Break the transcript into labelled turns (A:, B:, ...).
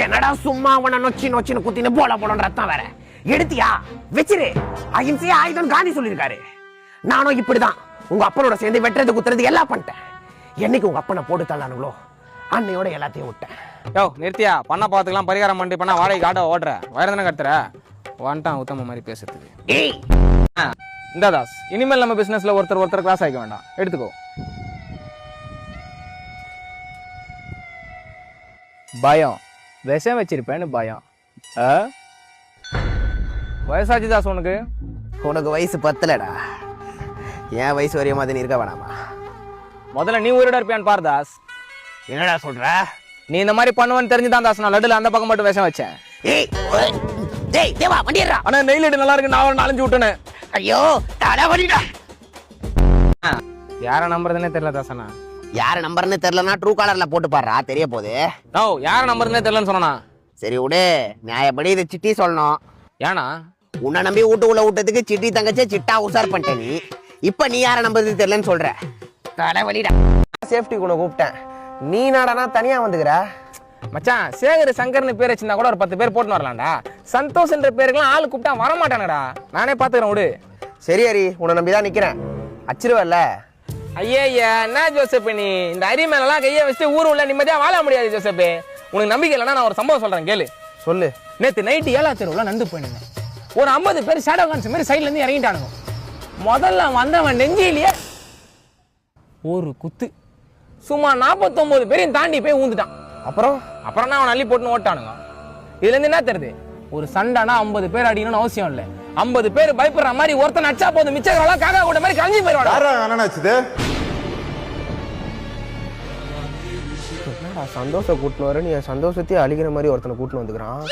A: என்னடா சும்மா அவனை நொச்சின்னு குத்தின்னு போல போலன்ற ரத்தம் வேற எடுத்தியா வச்சிரு. அகிம்சையா ஆயுதம் காந்தி சொல்லியிருக்காரு. நானும் இப்படிதான் உங்க அப்பனோட சேர்ந்து வெட்டுறது குத்துறது எல்லாம் பண்ணிட்டேன். என்னைக்கு உங்க அப்பனை போட்டு தள்ளானுங்களோ அன்னையோட எல்லாத்தையும் விட்டேன்.
B: யோ நிறுத்தியா, பண்ண பார்த்துக்கலாம் பரிகாரம் பண்ணி பண்ணா வாடகைக்கு ஆட்டோ ஓடுற வயதானே கத்துற வந்துட்டான் உத்தம மாதிரி பேசுறதுக்கு.
A: ஏய்
B: இந்த தாஸ், இனிமேல் நம்ம பிசினஸ்ல ஒருத்தர் கிளாஸ் ஆகிக்க வேண்டாம், எடுத்துக்கோ. பயம் விஷம் வச்சிருப்பேன்னு பயம். வயசாச்சு தாஸ் உனக்கு?
A: உனக்கு வயசு பத்தலடா, என் வயசு வரையும் மாதிரி இருக்க வேணாமா?
B: முதல்ல நீ உயிரோட இருப்பியான்னு பாரு தாஸ்.
A: என்னடா சொல்ற?
B: நீ இந்த மாதிரி பண்ணுவேன்னு தெரிஞ்சுதான் தாஸ் நான் லட்டுல அந்த பக்கம் மட்டும் விஷம் வச்சேன்.
A: ஏய் டேய் தேவா வண்டியறா.
B: ஆனா நெய் லட்டு நல்லா இருக்கு, நான் 4 விட்டேனே.
A: ஐயோ தலை வலிடா.
B: யார நம்புறதுனே தெரியல தாசனா.
A: யார நம்பர்னு தெரியலனா ட்ரூ காலர்ல போட்டு பாருடா, தெரிய போகுது.
B: நோ, யார நம்புறதுனே தெரியலன்னு சொன்னா.
A: சரி விடு, நியாயப்படி இது சிட்டி சொல்லணும்.
B: ஏனா
A: உன்னை நம்பி வீட்டுக்குள்ள விட்டதுக்கு சிட்டி தங்கச்சே சிட்டா உசார் பண்ணிட்ட நீ. இப்ப நீ யார நம்புறது தெரியலன்னு சொல்ற. தலை வலிடா. சேஃப்டி கூட கூப்பிட்டேன், நீ நாடனா தனியா வந்துக்கிற.
B: மச்சான், சேகர் சங்கர்னு பேர் வச்சிருந்தா கூட ஒரு 10 பேர் போட்டு வரலாம்டா. சந்தோஷ்ன்ற பேருக்குலாம் ஆளு கூப்பிட்டா வரமாட்டானடா. நானே பாத்துக்கிறேன் விடு.
A: சரி ஹரி, உன்னை நம்பிதான் நிக்கிறேன். அச்சிருவல்ல?
B: ஐயா என்ன ஜோசப், நீ இந்த அரி மேலாம் கையை வச்சு ஊர் உள்ள நிம்மதியா வாழ முடியாது ஜோசப். உனக்கு நம்பிக்கை இல்லைன்னா நான் ஒரு சம்பவம் சொல்றேன் கேளு.
A: சொல்லு.
B: நேத்து நைட்டு 7ஆம் தெருவுல நந்து போயிடுங்க. ஒரு 50 பேர் ஷேடோ கான்ஸ் மாதிரி சைட்ல இருந்து இறங்கிட்டானுங்க. முதல்ல வந்தவன் நெஞ்சிலேயே ஒரு குத்து, சும்மா 49 பேரையும் தாண்டி போய் ஊந்துட்டான். அப்புறம் நான் அவன் அள்ளி போட்டுன்னு ஓட்டானுங்க. இதுல இருந்து என்ன தெரியுது, ஒரு சண்டைனா 50 பேர் அடிக்கணும்னு அவசியம் இல்லை. 50 பேர் பயப்படுற மாதிரி ஒருத்தன் நச்சா போதும், மிச்சம் காக்கா கூட மாதிரி கலஞ்சி போயிடுவாங்க.
A: சந்தோஷம் கூட்டினு வர, நீ சந்தோஷத்தையே அழிக்கிற மாதிரி ஒருத்தனை கூட்டின்னு வந்துக்கிறான்.